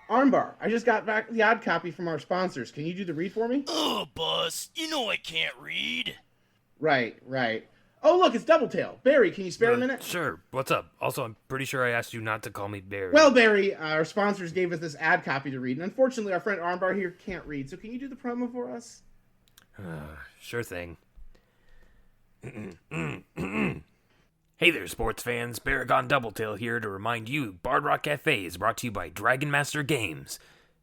Armbar, I just got back the odd copy from our sponsors. Can you do the read for me? Oh, boss, you know I can't read. Right. Oh, look, it's Doubletail. Barry, can you spare a minute? Sure. What's up? Also, I'm pretty sure I asked you not to call me Barry. Well, Barry, our sponsors gave us this ad copy to read, and unfortunately our friend Armbar here can't read, so can you do the promo for us? Sure thing. Hey there, sports fans. Baragon Doubletail here to remind you Bard Rock Cafe is brought to you by Dragon Master Games.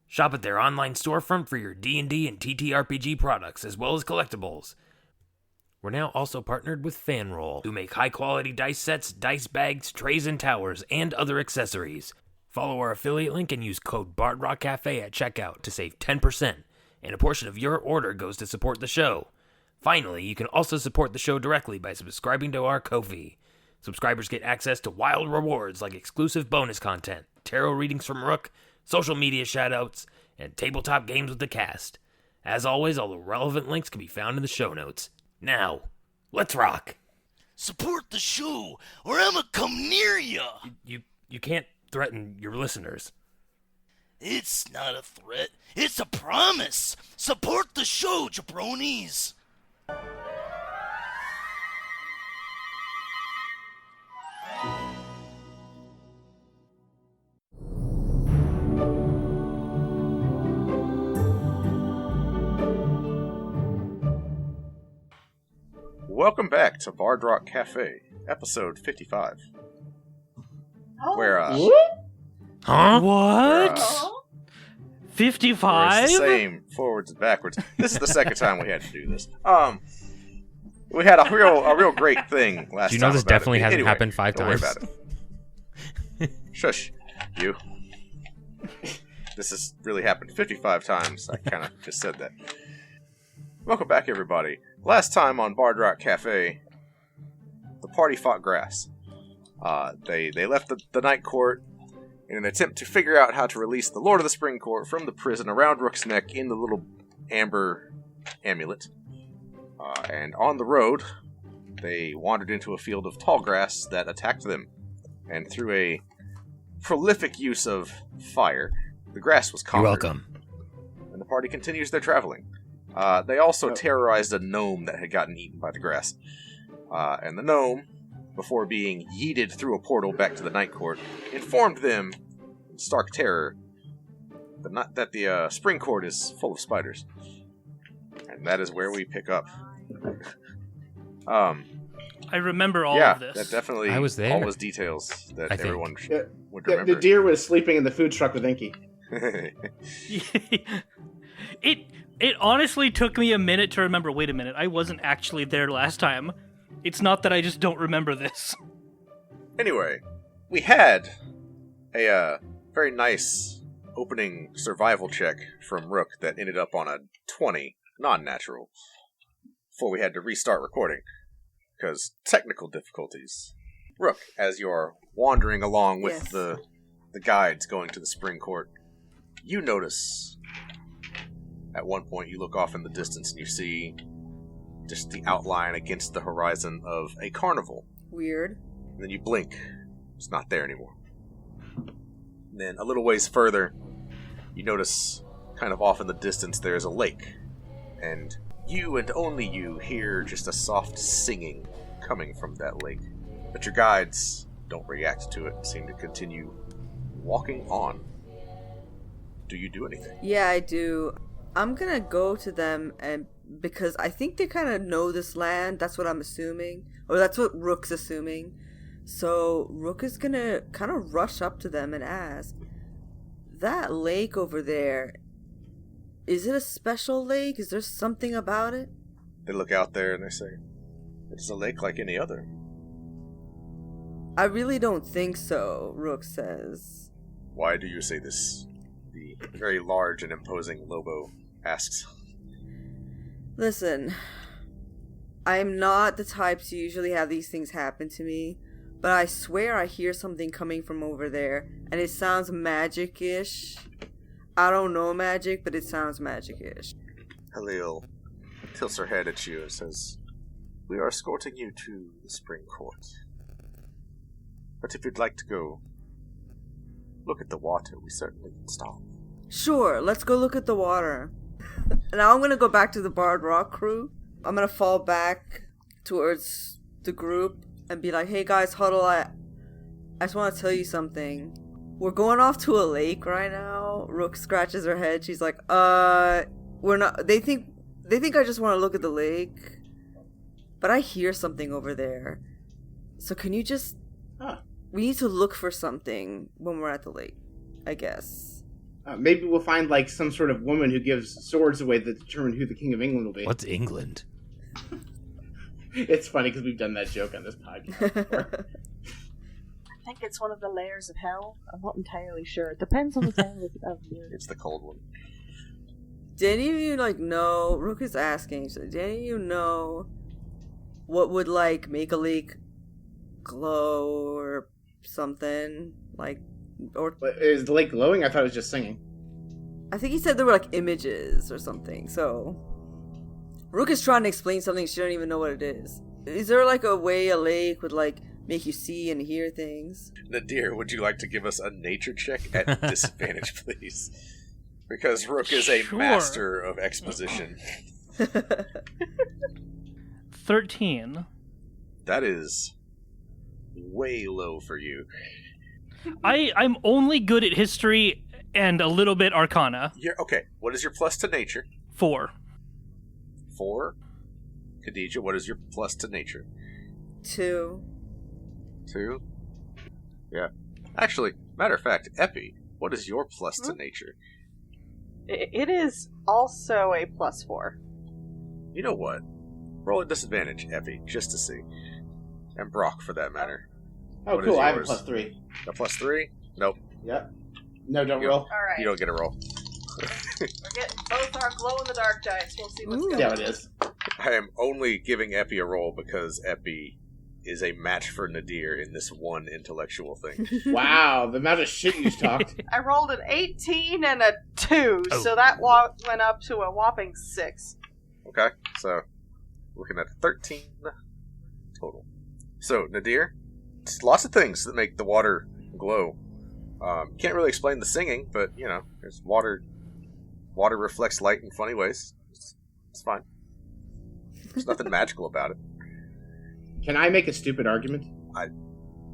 Shop at their online storefront for your D&D and TTRPG products, as well as collectibles. We're now also partnered with Fanroll, who make high-quality dice sets, dice bags, trays and towers, and other accessories. Follow our affiliate link and use code BardRockCafe at checkout to save 10%, and a portion of your order goes to support the show. Finally, you can also support the show directly by subscribing to our Ko-fi. Subscribers get access to wild rewards like exclusive bonus content, tarot readings from Rook, social media shoutouts, and tabletop games with the cast. As always, all the relevant links can be found in the show notes. Now, let's rock! Support the show, or I'ma come near ya! You can't threaten your listeners. It's not a threat, it's a promise! Support the show, jabronis! Welcome back to Bard Rock Cafe, episode 55. Where, Huh? What? 55? it's the same forwards and backwards. This is the second time we had to do this. We had a real great thing last time. Do you know this about definitely it. hasn't Anyway, happened 5 don't worry times? about it. Shush, you. This has really happened 55 times. I kind of just said that. Welcome back, everybody. Last time on Bard Rock Cafe, the party fought grass. They left the Night Court in an attempt to figure out how to release the Lord of the Spring Court from the prison around Rook's neck in the little amber amulet. And on the road, they wandered into a field of tall grass that attacked them. And through a prolific use of fire, the grass was conquered. You're welcome. And the party continues their traveling. They also terrorized a gnome that had gotten eaten by the grass. And the gnome, before being yeeted through a portal back to the Night Court, informed them, in stark terror, that the Spring Court is full of spiders. And that is where we pick up. I remember all of this. That definitely I was there. all those details that I think. everyone would The remember. deer was sleeping in the food truck with Inky. It honestly took me a minute to remember, wait a minute, I wasn't actually there last time. It's not that I just don't remember this. Anyway, we had a very nice opening survival check from Rook that ended up on a 20, non-natural, before we had to restart recording, because technical difficulties. Rook, as you're wandering along with the guides going to the Spring Court, you notice, at one point you look off in the distance and you see just the outline against the horizon of a carnival. Weird. And then you blink. It's not there anymore. And then a little ways further, you notice, kind of off in the distance, there's a lake. And you and only you hear just a soft singing coming from that lake. But your guides don't react to it, seem to continue walking on. Do you do anything? Yeah, I do. I'm gonna go to them, and because I think they kind of know this land. That's what I'm assuming, or that's what Rook's assuming. So Rook is gonna kind of rush up to them and ask, "That lake over there, is it a special lake? Is there something about it?" They look out there and they say, "It's a lake like any other." "I really don't think so," Rook says. "Why do you say this?" The very large and imposing Lobo asks. "Listen, I'm not the type to usually have these things happen to me, but I swear I hear something coming from over there, and it sounds magic-ish. I don't know magic, but it sounds magic-ish." Halil tilts her head at you and says, "We are escorting you to the Spring Court. But if you'd like to go look at the water, we certainly can stop. Sure, let's go look at the water. Now I'm gonna go back to the Bard Rock crew. I'm gonna fall back towards the group and be like, hey guys, huddle, I just want to tell you something. We're going off to a lake right now. Rook scratches her head. She's like, we're not, they think I just want to look at the lake. But I hear something over there. So can you just, we need to look for something when we're at the lake, I guess. Maybe we'll find like some sort of woman who gives swords away that determine who the King of England will be. What's England? It's funny because we've done that joke on this podcast before. I think it's one of the layers of hell. I'm not entirely sure. It depends on the time of year. It's the cold one. Did any of you know, Rook is asking, so did any of you know what would like make a lake glow or something? Or is the lake glowing? I thought it was just singing. I think he said there were like images or something. So Rook is trying to explain something she don't even know what it is. Is there like a way a lake would like make you see and hear things? Nadir, would you like to give us a nature check at disadvantage, please? Because Rook is a master of exposition. 13. That is way low for you. I'm only good at history and a little bit arcana. Okay, what is your plus to nature? 4. 4? Khadija, what is your plus to nature? 2. 2? Yeah. Actually, matter of fact, Epi, what is your plus to nature? It is also a +4. You know what? Roll a disadvantage, Epi, just to see. And Brock, for that matter. Oh, What cool. is I have a yours? +3. A +3? Nope. Yep. No, don't roll. Alright. You don't get a roll. We're getting both our glow-in-the-dark dice. We'll see what's Ooh. going Yeah, on. it is. I am only giving Epi a roll because Epi is a match for Nadir in this one intellectual thing. Wow, the amount of shit you talked. I rolled an 18 and a 2, Oh. so that went up to a whopping 6. Okay, so looking at 13 total. So, Nadir, it's lots of things that make the water glow. Can't really explain the singing, but, you know, there's water. Water reflects light in funny ways. It's fine. There's nothing magical about it. Can I make a stupid argument?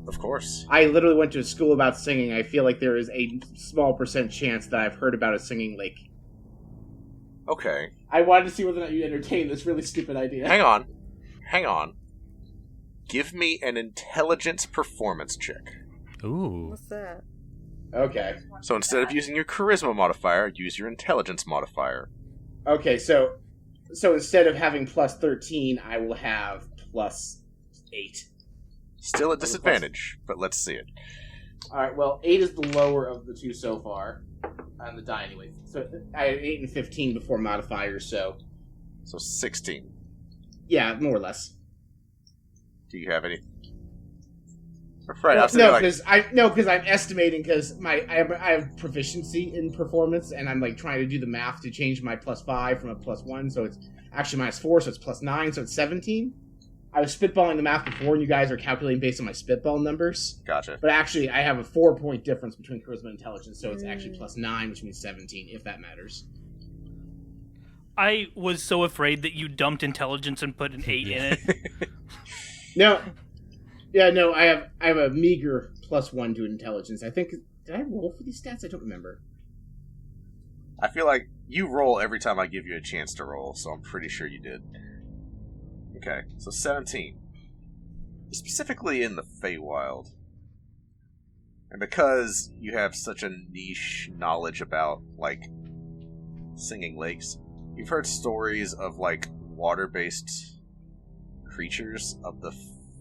Of course. I literally went to a school about singing. I feel like there is a small % chance that I've heard about a singing lake. Okay. I wanted to see whether or not you entertain this really stupid idea. Hang on. Give me an intelligence performance check. Ooh. What's that? Okay. So instead of using your charisma modifier, use your intelligence modifier. Okay, so instead of having +13, I will have +8. Still at disadvantage, but let's see it. Alright, well, 8 is the lower of the two so far. On the die, anyway. So I had 8 and 15 before modifiers, so... So 16. Yeah, more or less. Do you have any? Right, Well, I was thinking because I'm estimating because I have proficiency in performance, and I'm like trying to do the math to change my +5 from a +1, so it's actually -4, so it's +9, so it's 17. I was spitballing the math before, and you guys are calculating based on my spitball numbers. Gotcha. But actually, I have a 4-point difference between charisma and intelligence, so it's actually +9, which means 17, if that matters. I was so afraid that you dumped intelligence and put an 8 in it. No, yeah, no, I have a meager +1 to intelligence. I think did I roll for these stats? I don't remember. I feel like you roll every time I give you a chance to roll, so I'm pretty sure you did. Okay, so 17. Specifically in the Feywild. And because you have such a niche knowledge about, like, singing lakes, you've heard stories of, like, water-based creatures of the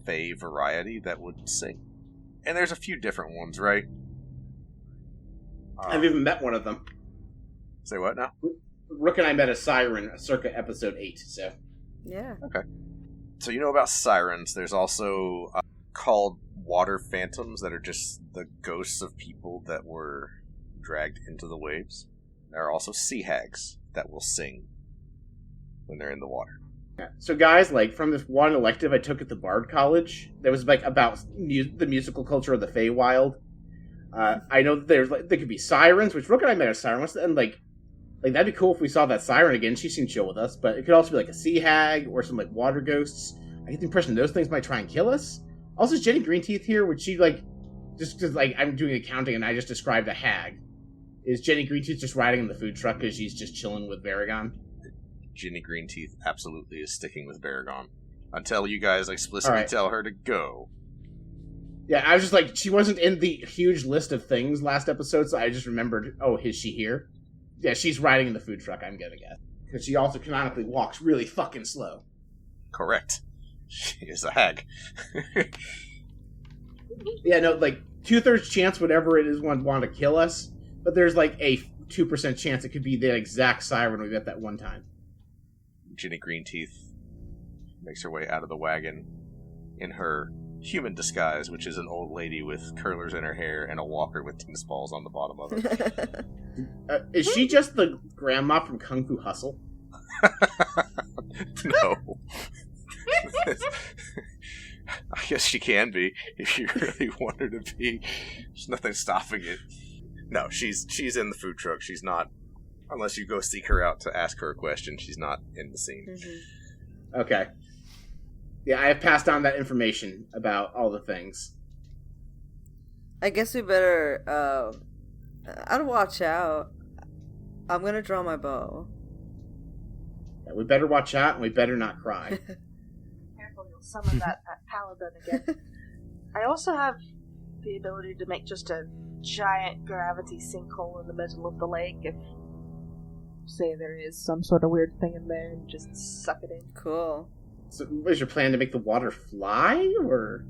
Fey variety that would sing. And there's a few different ones, right? I've even met one of them. Say what now? Rook and I met a siren circa episode 8, so... Yeah. So you know about sirens. There's also called water phantoms that are just the ghosts of people that were dragged into the waves. There are also sea hags that will sing when they're in the water. So guys, like from this one elective I took at the Bard College, that was like about the musical culture of the Feywild. I know that there could be sirens, which Rook and I met a siren once, and like that'd be cool if we saw that siren again. She seemed chill with us, but it could also be like a sea hag or some like water ghosts. I get the impression those things might try and kill us. Also, is Jenny Greenteeth here? Would she like just because like I'm doing accounting and I just described a hag? Is Jenny Greenteeth just riding in the food truck because she's just chilling with Varagon? Jenny Greenteeth absolutely is sticking with Varagon until you guys explicitly tell her to go. Yeah, I was just like, she wasn't in the huge list of things last episode, so I just remembered, oh, is she here? Yeah, she's riding in the food truck, I'm gonna guess. Because she also canonically walks really fucking slow. Correct. She is a hag. Yeah, no, like, 2/3 chance whatever it is would want to kill us, but there's like a 2% chance it could be the exact siren we met that one time. Jenny Greenteeth makes her way out of the wagon in her human disguise, which is an old lady with curlers in her hair and a walker with tennis balls on the bottom of it. Is she just the grandma from Kung Fu Hustle? No. I guess she can be, if you really want her to be. There's nothing stopping it. No, she's in the food truck. She's not, unless you go seek her out to ask her a question, she's not in the scene. Mm-hmm. Okay. Yeah, I have passed on that information about all the things. I guess we better, I'd watch out. I'm gonna draw my bow. Yeah, we better watch out, and we better not cry. Careful, you'll summon that paladin again. I also have the ability to make just a giant gravity sinkhole in the middle of the lake if, say, there is some sort of weird thing in there, and just suck it in. Cool. So, what is your plan to make the water fly, or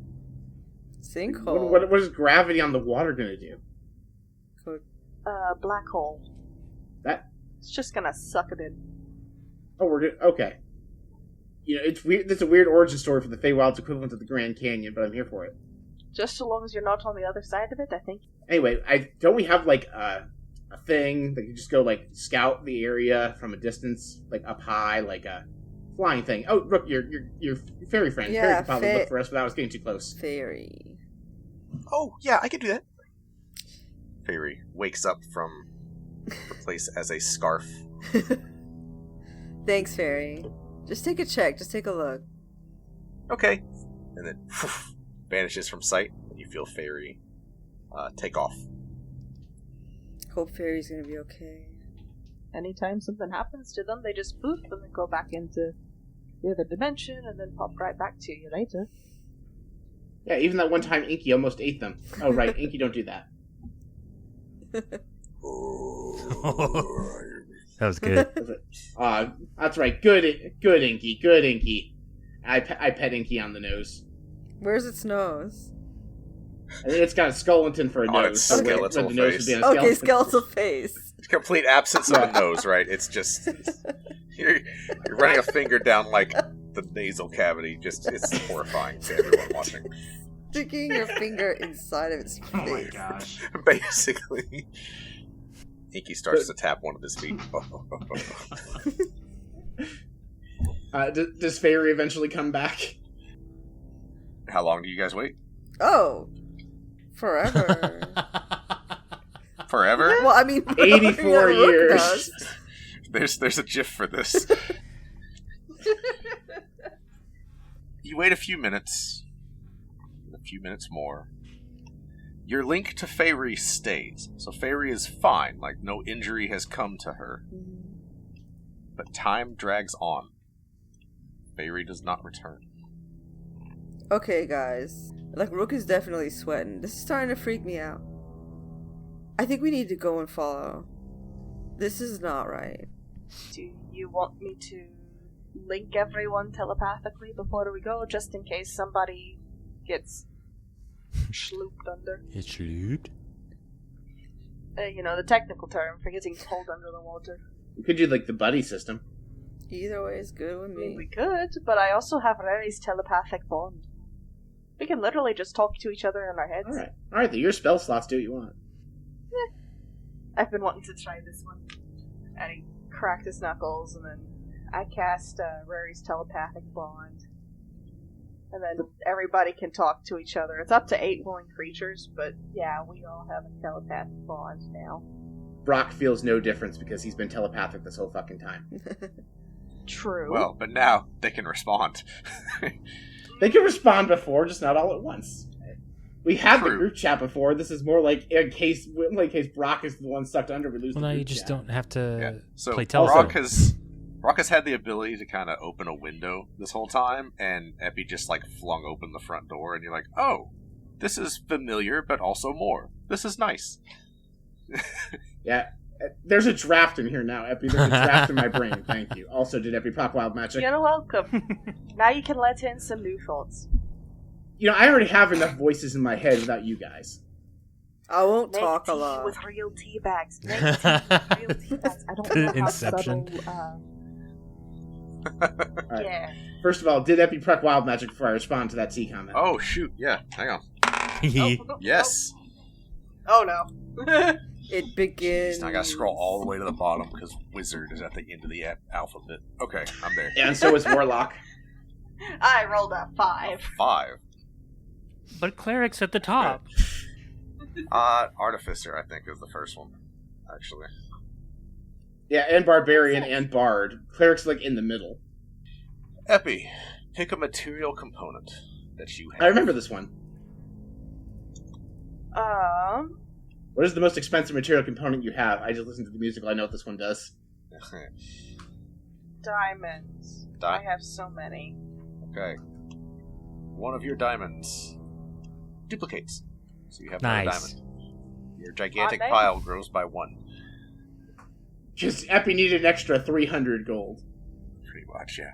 Sinkhole. what is gravity on the water going to do? Black hole. That It's just gonna suck it in. oh, we're good. Okay. You know, it's weird. It's a weird origin story for the Feywild's equivalent of the Grand Canyon, but I'm here for it. Just so long as you're not on the other side of it, I think. Anyway, don't we have like a thing that you just go like scout the area from a distance, like up high, like a flying thing? Oh, Rook, your fairy friend. Yeah, Fairy could probably look for us, but I was getting too close. Faery. Oh, yeah, I can do that. Faery wakes up from the place as a scarf. Thanks, Faery. Just take a check. Just take a look. Okay. And then vanishes from sight, and you feel Faery take off. Hope Faery's gonna be okay. Anytime something happens to them, they just poof and then go back into the other dimension and then pop right back to you later. Yeah, even that one time Inky almost ate them. Oh, right, Inky don't do that. That was good. That's right. Good Inky. Good Inky. I pet Inky on the nose. Where's its nose? I think it's got a skeleton for a On nose. its So skeletal the nose face. would be on a skeleton. Okay, skeletal face. Complete absence of a nose, right? It's just you're running a finger down like the nasal cavity. Just it's horrifying to everyone watching. Sticking your finger inside of its face. Oh my gosh. Basically, Inky starts to tap one of his feet. Does Faery eventually come back? How long do you guys wait? Oh, forever. Forever? Well, I mean, 84 Rook years. does. There's a gif for this. You wait a few minutes more. Your link to Faery stays. So Faery is fine, like no injury has come to her. But time drags on. Faery does not return. Okay, guys. Like, Rook is definitely sweating. This is starting to freak me out. I think we need to go and follow. This is not right. Do you want me to link everyone telepathically before we go, just in case somebody gets schlooped under? It's schlooped? The technical term for getting pulled under the water. We could do like the buddy system. Either way is good with I mean, we me. could, but I also have Rary's telepathic bond. We can literally just talk to each other in our heads. All right. Your spell slots. Do what you want. I've been wanting to try this one. And he cracked his knuckles, and then I cast Rary's telepathic bond. And then everybody can talk to each other. It's up to 8 willing creatures, but yeah, we all have a telepathic bond now. Brock feels no difference because he's been telepathic this whole fucking time. True. Well, but now they can respond. They can respond before, just not all at once. We had the True. group chat before. This is more like in case Brock is the one sucked under, we lose Well, the now group you just chat. don't have to So play Brock telephone. Brock has had the ability to kind of open a window this whole time, and Epi just like flung open the front door, and you're like, oh, this is familiar, but also more. This is nice. Yeah. There's a draft in here now, Epi. There's a draft in my brain. Thank you. Also, did Epi proc Wild Magic? You're welcome. Now you can let in some new thoughts. I already have enough voices in my head without you guys. I won't Make talk a tea lot. with real tea bags. Make tea with real tea bags. I don't know how Inception. subtle. Alright. Yeah. First of all, did Epi proc Wild Magic before I respond to that T comment? Oh, shoot, yeah, hang on. Oh, Yes. Oh no. It begins. Now I gotta scroll all the way to the bottom, because Wizard is at the end of the alphabet. Okay, I'm there. Yeah, and so is Warlock. I rolled a 5. 5. But cleric's at the top. Artificer, I think, is the first one, actually. Yeah, and Barbarian and Bard. Cleric's like in the middle. Epi, pick a material component that you have. I remember this one. What is the most expensive material component you have? I just listened to the musical. I know what this one does. Diamonds. I have so many. Okay. One of your diamonds duplicates. So you have another Nice. diamond. Your gigantic Nice. pile grows by 1. Because Epi needed an extra 300 gold. Pretty much, yeah.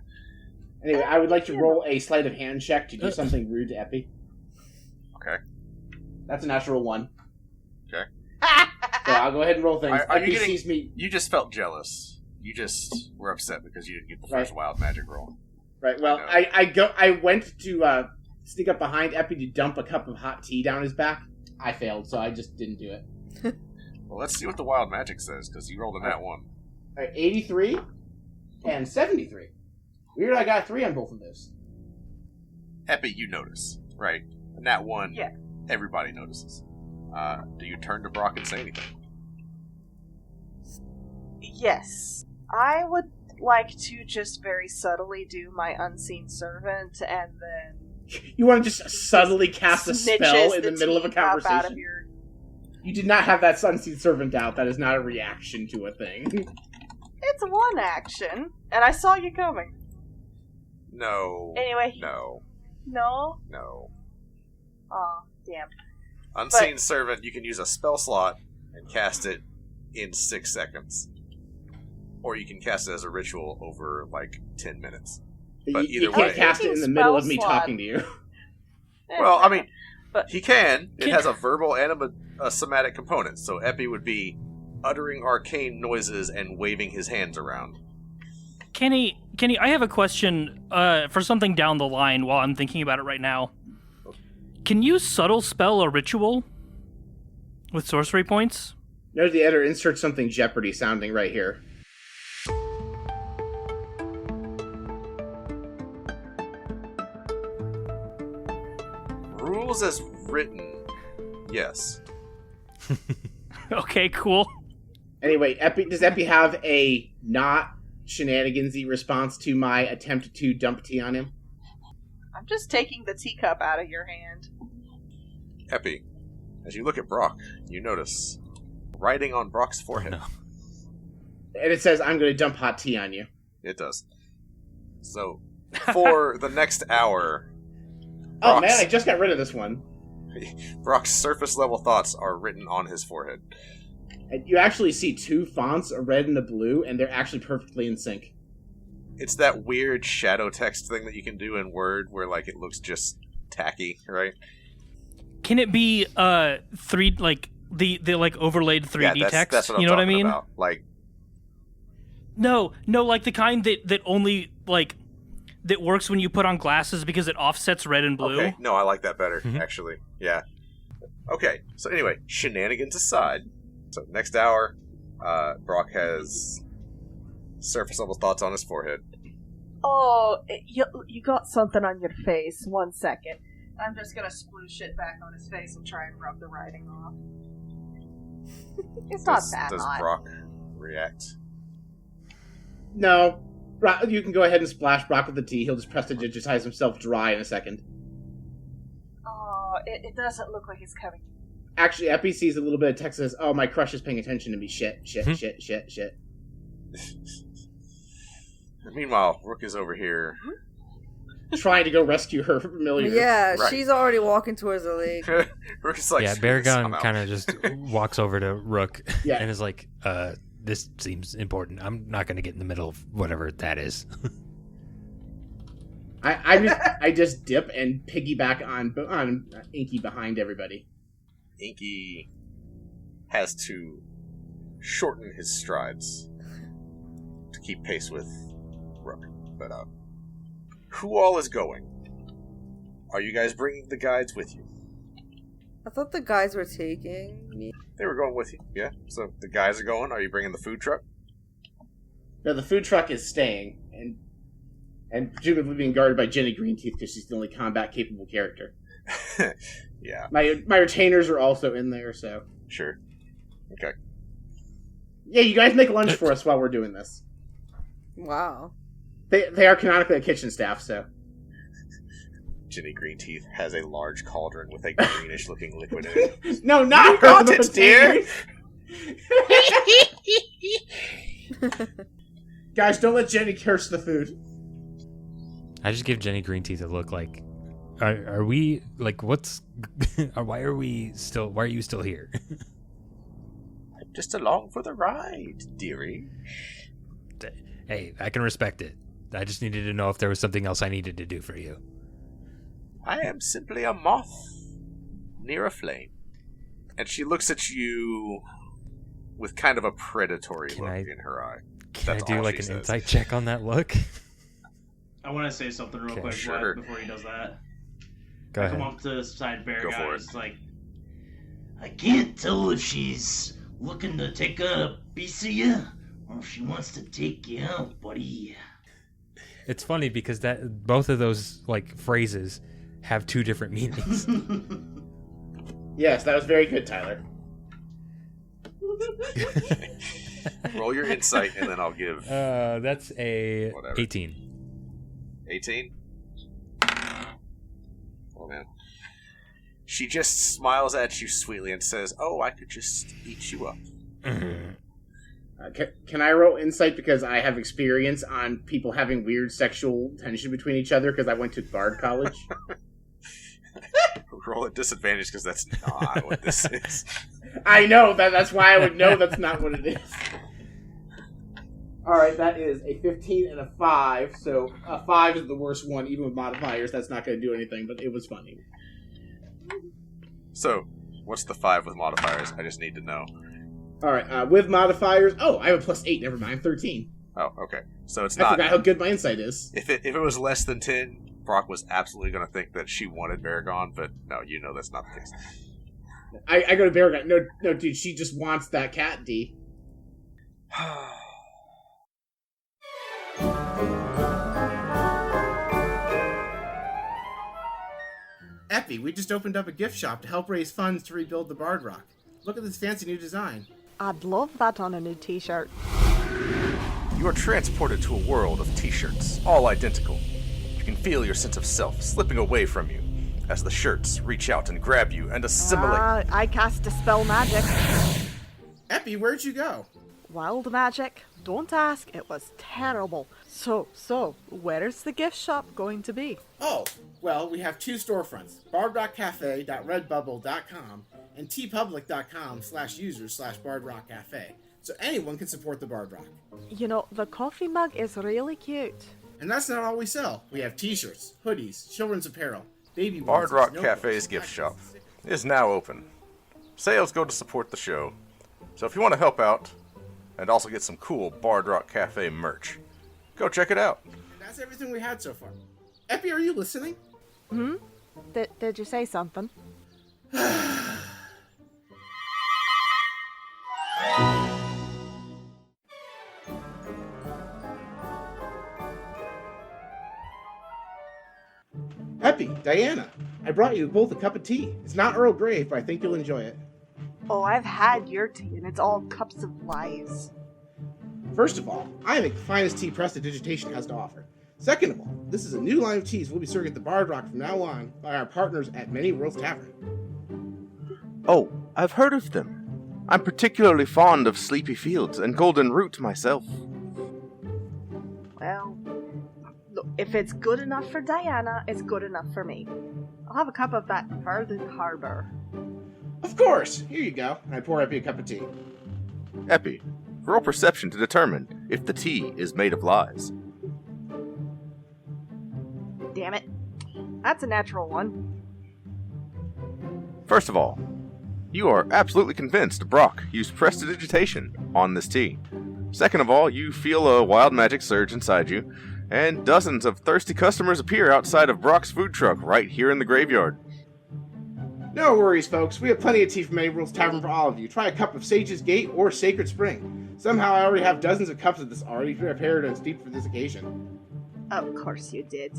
Anyway, I would like to roll a sleight of hand check to do something rude to Epi. Okay. That's a natural 1. Okay. So I'll go ahead and roll things. Are you Epi getting- sees me. You just felt jealous. You just were upset because you didn't get the first Right. wild magic roll. Right. Well, I went to sneak up behind Epi to dump a cup of hot tea down his back. I failed, so I just didn't do it. Well, let's see what the wild magic says, because you rolled a nat 1. All right, 83 and 73. Weird, I got 3 on both of those. Epi, you notice, right? A nat 1, Yeah. everybody notices. Do you turn to Brock and say anything? Yes. I would like to just very subtly do my unseen servant and then You want to just subtly cast a spell snitches in the middle of a teacup conversation? out of your... You did not have that Sunseed Servant out. That is not a reaction to a thing. It's one action, and I saw you coming. No. Anyway. No. No? No. Aw, damn. Unseen Servant, you can use a spell slot and cast it in 6 seconds. Or you can cast it as a ritual over, 10 minutes. But you either can't way- cast it in the middle of me Spell slot. talking to you. Well, I mean, But- he can. It has a verbal and a somatic component, so Epi would be uttering arcane noises and waving his hands around. Kenny, I have a question for something down the line while I'm thinking about it right now. Can you subtle spell a ritual with sorcery points? Note the editor insert something Jeopardy sounding right here. Rules as written, yes. Okay, cool. Anyway, does Epi have a not shenanigansy response to my attempt to dump tea on him? I'm just taking the teacup out of your hand. Epi, as you look at Brock, you notice writing on Brock's forehead. No. And it says, I'm going to dump hot tea on you. It does. So, for the next hour, Oh Brock's- man, I just got rid of this one. Brock's surface level thoughts are written on his forehead. And you actually see 2 fonts, a red and a blue, and they're actually perfectly in sync. It's that weird shadow text thing that you can do in Word where it looks just tacky, right? Can it be the overlaid 3D yeah, text? that's what I'm You know what I talking mean? about. No, like the kind that only that works when you put on glasses because it offsets red and blue. Okay, no, I like that better, Mhm. actually. Yeah. Okay, so anyway, shenanigans aside. So next hour, Brock has surface level thoughts on his forehead. Oh, you got something on your face. 1 second. I'm just gonna sploosh it back on his face and try and rub the writing off. It's not that Does hot. Brock react? No. You can go ahead and splash Brock with the tea. He'll just prestidigitize himself dry in a second. Oh, it doesn't look like it's coming. Actually, Epi sees a little bit of text that says, "Oh, my crush is paying attention to me. Shit. Meanwhile, Rook is over here. Trying to go rescue her familiar. Yeah, Right. she's already walking towards the lake. Rook's like, Yeah, Baragon kind of just walks over to Rook Yeah. and is like, this seems important. I'm not going to get in the middle of whatever that is. I just dip and piggyback on Inky behind everybody. Inky has to shorten his strides to keep pace with Rook. But, who all is going? Are you guys bringing the guides with you? I thought the guys were taking me. They were going with you, yeah? So the guys are going. Are you bringing the food truck? No, the food truck is staying, and presumably being guarded by Jenny Greenteeth because she's the only combat-capable character. Yeah, My retainers are also in there, so... sure. Okay. Yeah, you guys make lunch for us while we're doing this. Wow. They are canonically a kitchen staff, so... Jenny Greenteeth has a large cauldron with a greenish-looking liquid in it. No, not You got her, it, dear! Guys, don't let Jenny curse the food. I just give Jenny Greenteeth a look like, are we, like, what's, why are you still here? Just along for the ride, dearie. Hey, I can respect it. I just needed to know if there was something else I needed to do for you. I am simply a moth near a flame. And she looks at you with kind of a predatory look in her eye. Can That's I do all like she an says. insight check on that look? I want to say something real Okay, quick sure. before he does that. Go I come ahead. up to the side bear Go for guy. it. It's like, I can't tell if she's looking to take a piece of you or if she wants to take you out, buddy. It's funny because that both of those like phrases have two different meanings. Yes, that was very good, Tyler. Roll your insight, and then I'll give That's a Whatever. 18. 18. Oh, man. She just smiles at you sweetly and says, "Oh, I could just eat you up." Can I roll insight because I have experience on people having weird sexual tension between each other because I went to Bard College? Roll at disadvantage because that's not what this is. I know, that's why I would know that's not what it is. Alright, that is a 15 and a 5, so a 5 is the worst one, even with modifiers. That's not going to do anything, but it was funny. So, what's the 5 with modifiers? I just need to know. Alright, with modifiers... Oh, I have a plus 8, never mind, 13. Oh, okay. So it's I not... forgot how good my insight is. If it was less than 10, Brock was absolutely going to think that she wanted Baragon, but no, you know that's not the case. I go to Baragon. No, dude, she just wants that cat, D. Epi, we just opened up a gift shop to help raise funds to rebuild the Bard Rock. Look at this fancy new design. I'd love that on a new t-shirt. You are transported to a world of t-shirts, all identical. You can feel your sense of self slipping away from you as the shirts reach out and grab you and assimilate. I cast Dispel Magic. Epi, where'd you go? Wild magic. Don't ask, it was terrible. So, where's the gift shop going to be? Oh, well, we have two storefronts, bardrockcafe.redbubble.com and tpublic.com/users/bardrockcafe, so anyone can support the Bard Rock. You know, the coffee mug is really cute. And that's not all we sell. We have t-shirts, hoodies, children's apparel, baby Bard onesies, Rock notebooks, Cafe's gift shop collections. is now open. Sales go to support the show. So if you want to help out and also get some cool Bard Rock Cafe merch, go check it out. And that's everything we had so far. Epi, are you listening? Did you say something? Diana, I brought you both a cup of tea. It's not Earl Grey, but I think you'll enjoy it. Oh, I've had your tea, and it's all cups of lies. First of all, I make the finest tea prestidigitation has to offer. Second of all, this is a new line of teas we'll be serving at the Bard Rock from now on by our partners at Many Worlds Tavern. Oh, I've heard of them. I'm particularly fond of Sleepy Fields and Golden Root myself. Well, look, if it's good enough for Diana, it's good enough for me. I'll have a cup of that Farthing Harbor. Of course! Here you go. And I pour Epi a cup of tea. Epi, roll perception to determine if the tea is made of lies. Damn it. That's a natural one. First of all, you are absolutely convinced Brock used prestidigitation on this tea. Second of all, you feel a wild magic surge inside you, and dozens of thirsty customers appear outside of Brock's food truck right here in the graveyard. No worries, folks. We have plenty of tea from Many Worlds Tavern for all of you. Try a cup of Sage's Gate or Sacred Spring. Somehow I already have dozens of cups of this already prepared and steeped for this occasion. Of course you did.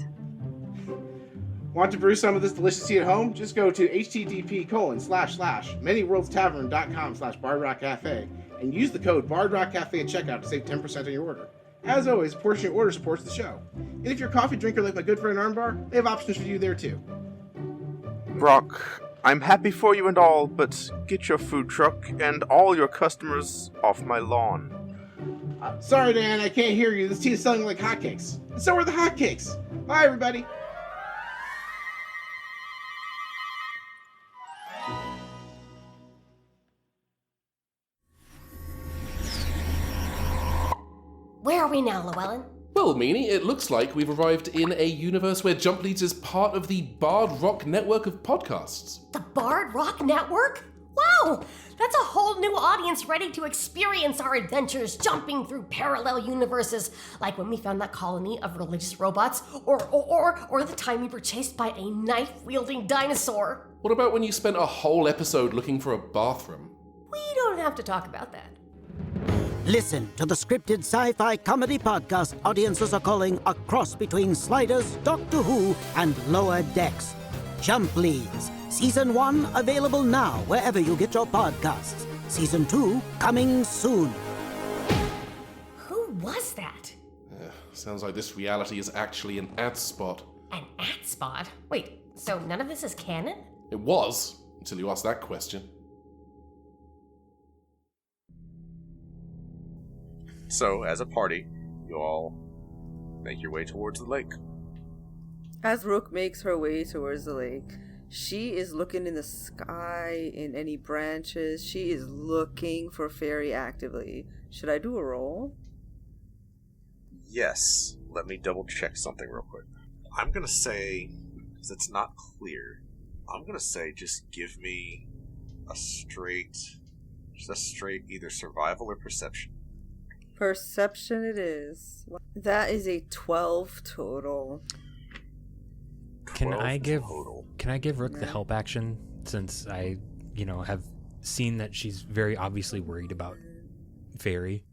Want to brew some of this delicious tea at home? Just go to http://manyworldstavern.com/bardrockcafe and use the code BardrockCafe at checkout to save 10% on your order. As always, a portion of your order supports the show. And if you're a coffee drinker like my good friend Armbar, they have options for you there too. Brock, I'm happy for you and all, but get your food truck and all your customers off my lawn. Sorry, Dan, I can't hear you. This tea is selling like hotcakes. And so are the hotcakes. Bye, everybody. Where are we now, Llewellyn? Well, Meanie, it looks like we've arrived in a universe where Jump Leads is part of the Bard Rock network of podcasts. The Bard Rock Network? Wow! That's a whole new audience ready to experience our adventures jumping through parallel universes, like when we found that colony of religious robots, or the time we were chased by a knife-wielding dinosaur. What about when you spent a whole episode looking for a bathroom? We don't have to talk about that. Listen to the scripted sci-fi comedy podcast audiences are calling a cross between Sliders, Doctor Who, and Lower Decks. Jump Leads. Season 1 available now wherever you get your podcasts. Season 2 coming soon. Who was that? Sounds like this reality is actually an ad spot. An ad spot? Wait, so none of this is canon? It was, until you asked that question. So, as a party, you all make your way towards the lake. As Rook makes her way towards the lake, she is looking in the sky, in any branches. She is looking for Faery actively. Should I do a roll? Yes. Let me double check something real quick. I'm going to say, because it's not clear, I'm going to say just give me a straight either survival or perception. Perception it is. That is a 12 total. Can I give Rook the help action, since I, have seen that she's very obviously worried about Faery?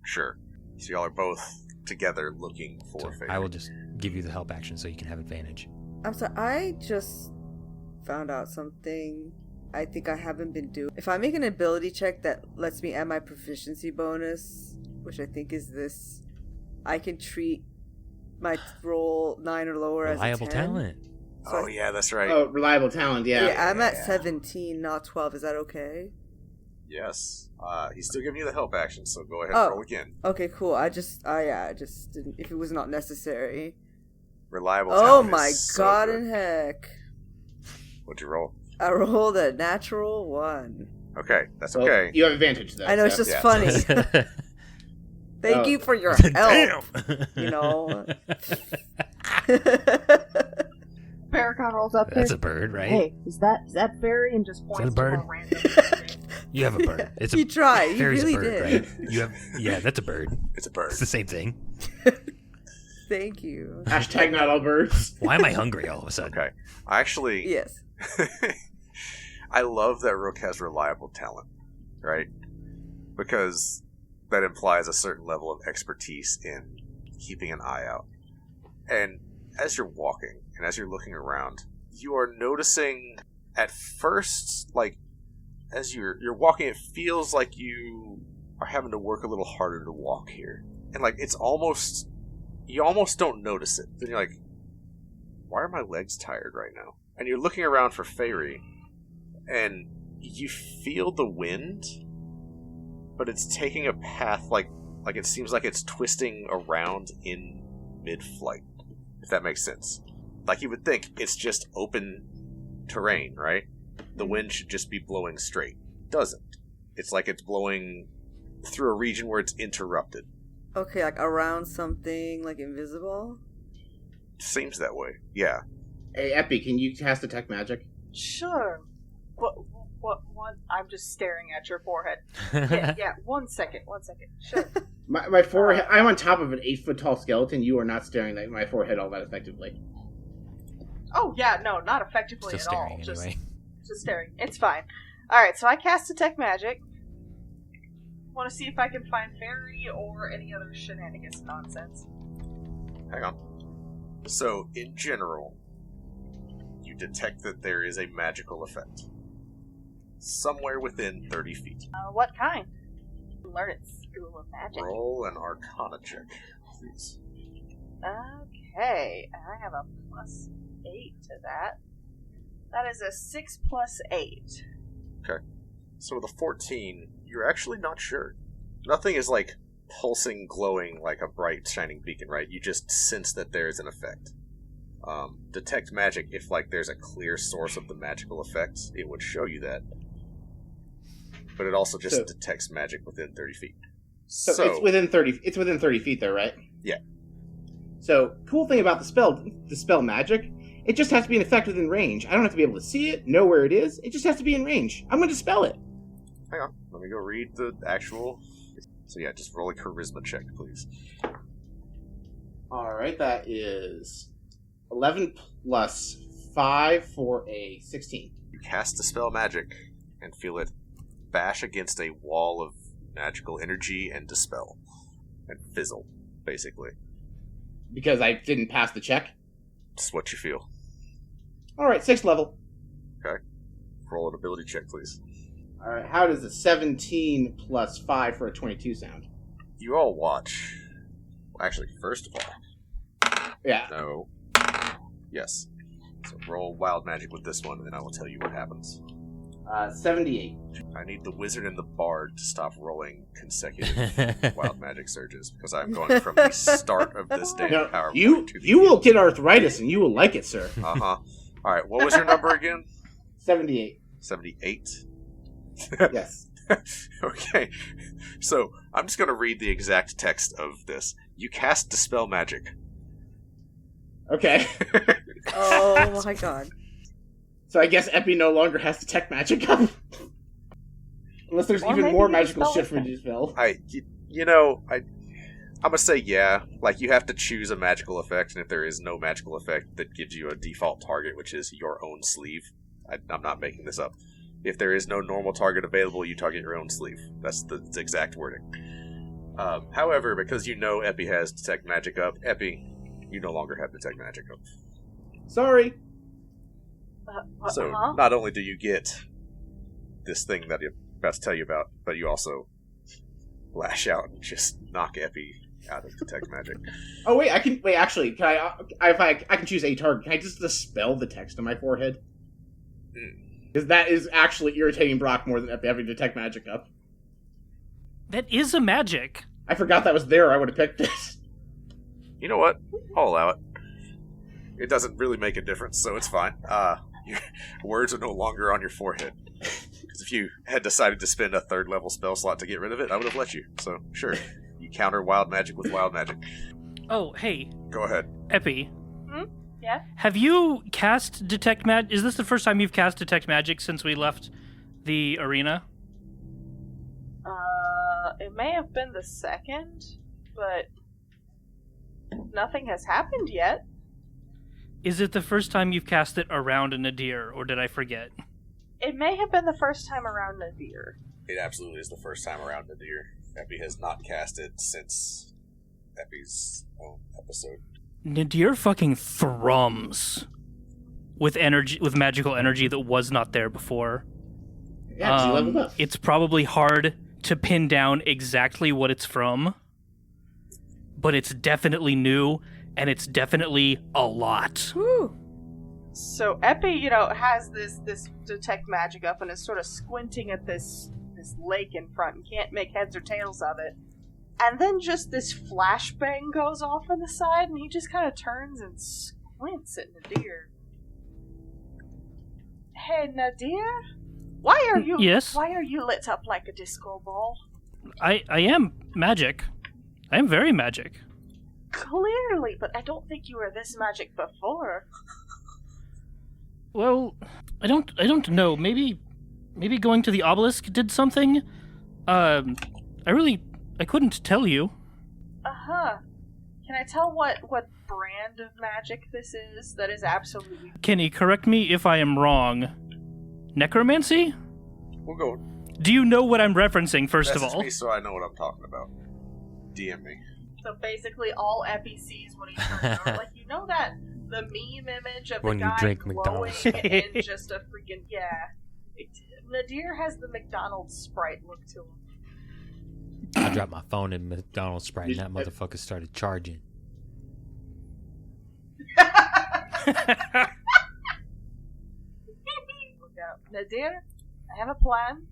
Sure. So y'all are both together looking for Faery. I will just give you the help action so you can have advantage. I'm sorry, I just found out something I think I haven't been doing. If I make an ability check that lets me add my proficiency bonus, which I think is this, I can treat my roll 9 or lower reliable as a 10. Talent. So yeah, that's right. Oh, reliable talent, yeah. Yeah, I'm at 17, not 12. Is that okay? Yes. He's still giving you the help action, so go ahead and roll again. Okay, cool. I just didn't, if it was not necessary. Reliable talent. Oh my god so in heck. What'd you roll? I rolled a natural 1. Okay, that's okay. Well, you have advantage, though. I know, it's just funny. Thank you for your help. Paragon rolls up That's there. a bird, right? Hey, is that Faery? And just points a bird? to a random. You have a bird. It's You tried. You Faery's really a bird, did. right? You have, that's a bird. It's a bird. It's the same thing. Thank you. Hashtag not all birds. Why am I hungry all of a sudden? Okay. Actually, yes. I love that Rook has reliable talent, right? Because that implies a certain level of expertise in keeping an eye out. And as you're walking and as you're looking around, you are noticing at first, like, as you're walking, it feels like you are having to work a little harder to walk here. And, like, you almost don't notice it. Then you're like, why are my legs tired right now? And you're looking around for Faery, and you feel the wind, but it's taking a path like it seems like it's twisting around in mid-flight, if that makes sense. Like, you would think it's just open terrain, right? The wind should just be blowing straight. It doesn't. It's like it's blowing through a region where it's interrupted. Okay, like around something, like invisible? Seems that way, yeah. Hey, Epi, can you cast Detect Magic? Sure. What? I'm just staring at your forehead. Yeah, 1 second. Sure. My forehead, I'm on top of an 8-foot-tall skeleton. You are not staring at my forehead all that effectively. Oh, yeah, no, not effectively Just at all. staring anyway. Just staring. It's fine. Alright, so I cast Detect Magic. Want to see if I can find Faery or any other shenanigans nonsense. Hang on. So, in general, you detect that there is a magical effect. Somewhere within 30 feet. What kind? Learn at School of Magic. Roll an Arcana check, please. Okay, I have a +8 to that. That is a 6 + 8. Okay. So with a 14, you're actually not sure. Nothing is like pulsing, glowing like a bright, shining beacon, right? You just sense that there is an effect. Detect magic, if like there's a clear source of the magical effects, it would show you that. But it also just detects magic within 30 feet. So it's within 30. It's within 30 feet, though, right? Yeah. So cool thing about the spell magic, it just has to be an effect within range. I don't have to be able to see it, know where it is. It just has to be in range. I'm going to dispel it. Hang on, let me go read the actual. So yeah, just roll a charisma check, please. All right, that is 11 plus 5 for a 16. You cast dispel magic and feel it bash against a wall of magical energy and dispel and fizzle, basically. Because I didn't pass the check? It's what you feel. Alright, 6th level. Okay. Roll an ability check, please. Alright, how does a 17 plus 5 for a 22 sound? You all watch. Well, actually, first of all. Yeah. No. Yes. So roll wild magic with this one, and then I will tell you what happens. 78. I need the wizard and the bard to stop rolling consecutive wild magic surges, because I'm going from the start of this damn PowerPoint to the You will get arthritis, and you will like it, sir. Uh-huh. Alright, what was your number again? 78. 78? Yes. Okay. So, I'm just going to read the exact text of this. You cast Dispel Magic. Okay. Oh my god. So I guess Epi no longer has Detect Magic up. Unless there's even more magical shit for me to dispel. I'm gonna say yeah. Like, you have to choose a magical effect, and if there is no magical effect, that gives you a default target, which is your own sleeve. I'm not making this up. If there is no normal target available, you target your own sleeve. That's the exact wording. However, because you know Epi has Detect Magic up, Epi, you no longer have Detect Magic up. Sorry. So, not only do you get this thing that I'm about to tell you about, but you also lash out and just knock Epi out of Detect Magic. Oh, wait, actually, can I can choose a target, can I just dispel the text on my forehead? Because that is actually irritating Brock more than Epi having Detect Magic up. That is a magic. I forgot that was there, I would have picked it. You know what? I'll allow it. It doesn't really make a difference, so it's fine. Your words are no longer on your forehead. Because if you had decided to spend a 3rd level spell slot to get rid of it, I would have let you. So, sure. You counter wild magic with wild magic. Oh, hey. Go ahead. Epi. Yeah? Have you cast Detect Magic? Is this the first time you've cast Detect Magic since we left the arena? It may have been the 2nd, but nothing has happened yet. Is it the first time you've cast it around a nadir, or did I forget? It may have been the first time around Nadir. It absolutely is the first time around Nadir. Epi has not cast it since Epi's own episode. Nadir fucking thrums with energy, with magical energy that was not there before. Yeah, 'cause he leveled up. It's probably hard to pin down exactly what it's from, but it's definitely new, and it's definitely a lot. Whew. So Epi, has this detect magic up and is sort of squinting at this lake in front and can't make heads or tails of it. And then just this flashbang goes off on the side, and he just kind of turns and squints at Nadir. Hey, Nadir? Why are you lit up like a disco ball? I am magic. I am very magic. Clearly, but I don't think you were this magic before. Well, I don't know. Maybe going to the obelisk did something. I couldn't tell you. Uh-huh. Can I tell what brand of magic this is that is absolutely... Kenny, correct me if I am wrong. Necromancy? We'll go. Do you know what I'm referencing, first of Message all? me so I know what I'm talking about. DM me. So basically all Epi sees when he turns over, like, that the meme image of When the you guy drink glowing McDonald's. in just a freaking, Nadir has the McDonald's Sprite look to him. I dropped my phone in McDonald's Sprite and that motherfucker started charging. Look out. Nadir, I have a plan.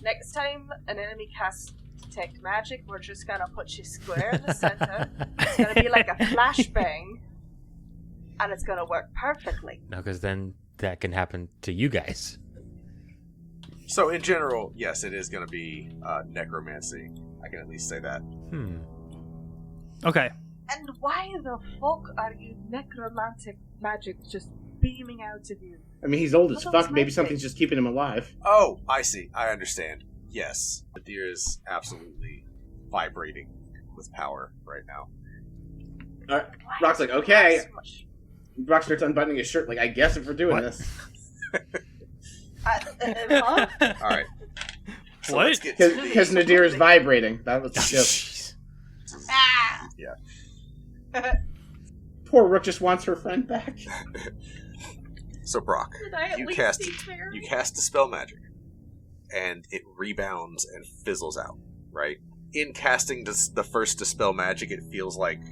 Next time an enemy casts Detect Magic, we're just gonna put you square in the center. It's gonna be like a flashbang, and it's gonna work perfectly. No, because then that can happen to you guys. So in general, yes, it is going to be necromancy. I can at least say that. Okay. And why the fuck are you necromantic magic just beaming out of you? I mean, he's old as What fuck. else Maybe might something's just keeping him alive. Oh, I see. I understand. Yes, the deer is absolutely vibrating with power right now. All right. Rock's like, okay. Rock starts unbuttoning his shirt. Like, I guess if we're doing this. Huh? All right. So What? let's get to Because Nadir is vibrating. That was the joke. Ah! Yeah. Poor Rook just wants her friend back. So Brock, Did I at you least cast see Faery? Dispel Magic, and it rebounds and fizzles out. Right? In casting the first Dispel Magic, it feels like,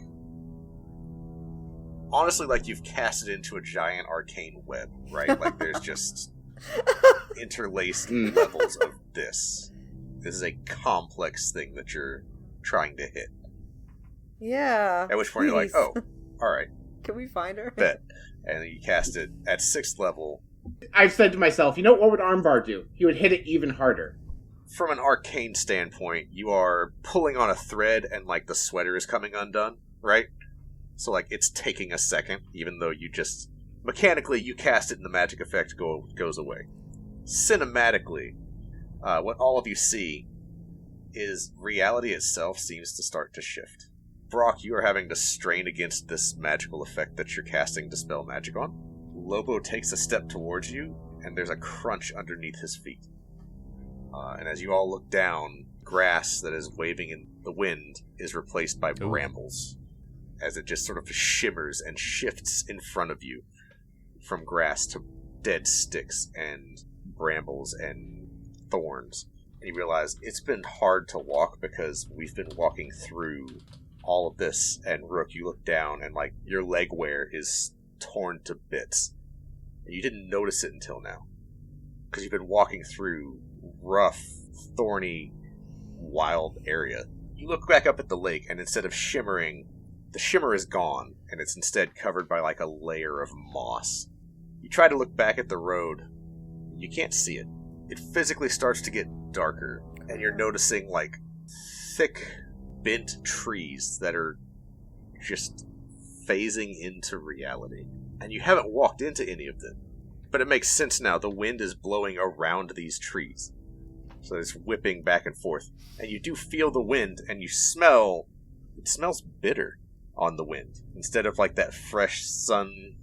honestly, like you've cast it into a giant arcane web. Right? Like there's just interlaced levels of this. This is a complex thing that you're trying to hit. Yeah. At which point you're like, oh, alright, Can we find her? bet. And then you cast it at 6th level. I've said to myself, what would Armbar do? He would hit it even harder. From an arcane standpoint, you are pulling on a thread and like the sweater is coming undone, right? So like it's taking a second, even though you just mechanically you cast it and the magic effect goes away. Cinematically, what all of you see is reality itself seems to start to shift. Brock, you are having to strain against this magical effect that you're casting Dispel Magic on. Lobo takes a step towards you, and there's a crunch underneath his feet. And as you all look down, grass that is waving in the wind is replaced by brambles, as it just sort of shimmers and shifts in front of you from grass to dead sticks and brambles and thorns. And you realize it's been hard to walk because we've been walking through all of this, and Rook, you look down and like your leg wear is torn to bits. And you didn't notice it until now, because you've been walking through rough, thorny, wild area. You look back up at the lake, and instead of shimmering, the shimmer is gone, and it's instead covered by like a layer of moss. You try to look back at the road, you can't see it. It physically starts to get darker, and you're noticing like thick, bent trees that are just phasing into reality. And you haven't walked into any of them. But it makes sense now. The wind is blowing around these trees. So it's whipping back and forth. And you do feel the wind, and you smell... It smells bitter on the wind. Instead of like that fresh, sun,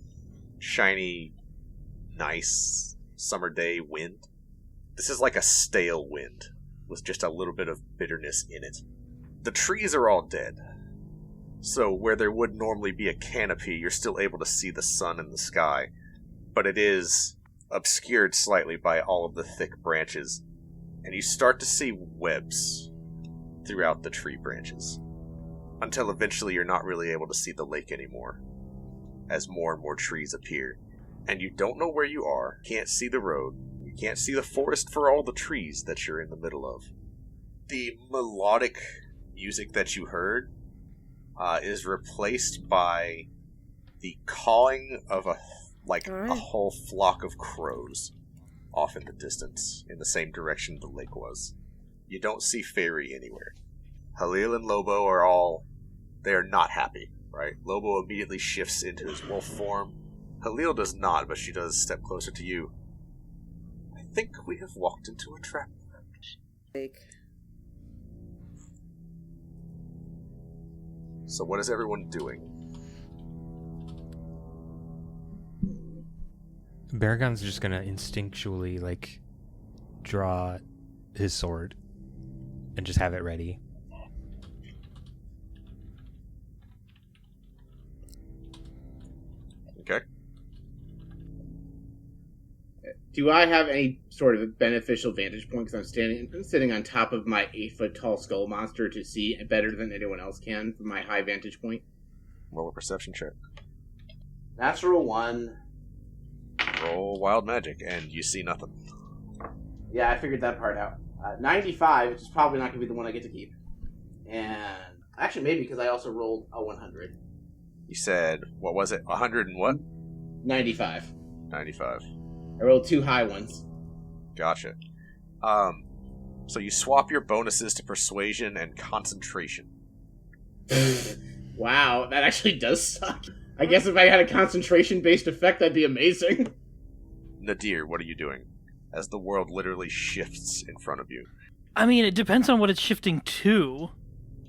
shiny, nice summer day wind. This is like a stale wind, with just a little bit of bitterness in it. The trees are all dead. So where there would normally be a canopy, you're still able to see the sun in the sky, but it is obscured slightly by all of the thick branches, and you start to see webs throughout the tree branches, until eventually you're not really able to see the lake anymore, as more and more trees appear, and you don't know where you are, can't see the road, you can't see the forest for all the trees that you're in the middle of. The melodic music that you heard is replaced by the cawing of a whole flock of crows off in the distance, in the same direction the lake was. You don't see Faery anywhere. Halil and Lobo they're not happy, right? Lobo immediately shifts into his wolf form. Halil does not, but she does step closer to you. I think we have walked into a trap. So what is everyone doing? Baragon's just gonna instinctually, draw his sword and just have it ready. Okay. Do I have any sort of beneficial vantage point because I'm sitting on top of my 8-foot tall skull monster to see better than anyone else can from my high vantage point? Roll a perception check. Natural 1. Roll wild magic, and you see nothing. Yeah, I figured that part out. 95, which is probably not going to be the one I get to keep. And actually, maybe because I also rolled a 100. You said, what was it? 100 and what? 95. 95. I rolled 2 high ones. Gotcha. So you swap your bonuses to persuasion and concentration. Wow, that actually does suck. I guess if I had a concentration-based effect, that'd be amazing. Nadir, what are you doing? As the world literally shifts in front of you. I mean, it depends on what it's shifting to.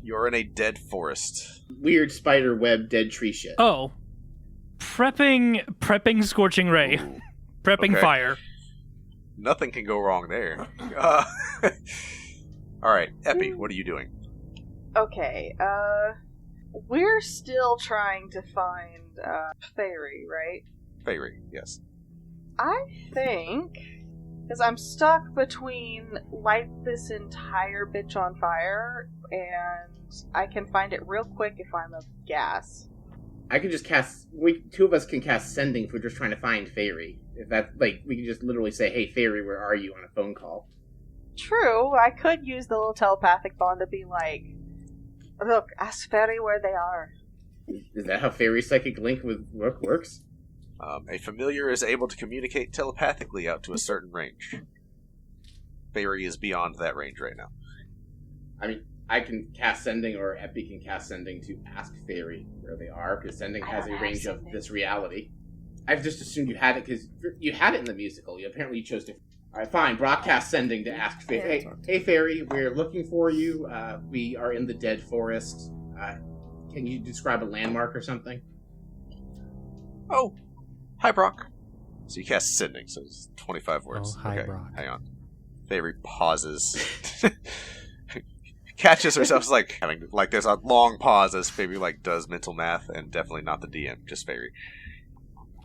You're in a dead forest. Weird spider web dead tree shit. Oh. Prepping Scorching Ray. Ooh. Prepping Okay. Fire. Nothing can go wrong there. Alright, Epi, what are you doing? Okay, we're still trying to find, Faery, right? Faery, yes. I think, because I'm stuck between light this entire bitch on fire, and I can find it real quick if I'm a gas. I could just cast... two of us can cast Sending if we're just trying to find Faery. If that, we can just literally say, hey, Faery, where are you, on a phone call. True, I could use the little telepathic bond to be like, look, ask Faery where they are. Is that how Faery Psychic Link with Rook works? A familiar is able to communicate telepathically out to a certain range. Faery is beyond that range right now. I mean, I can cast Sending, or Epi can cast Sending to ask Faery where they are, because Sending has a range of this reality. I've just assumed you had it, because you had it in the musical. Apparently you chose to... Alright, fine. Broadcast Sending to ask Faery. Hey, Faery, we're looking for you. We are in the dead forest. Can you describe a landmark or something? Oh, hi, Brock. So you cast Sending, so it's 25 words. Oh, hi, okay, Brock. hang on. Faery pauses. Catches herself having there's a long pause as Faery does mental math, and definitely not the DM, just Faery.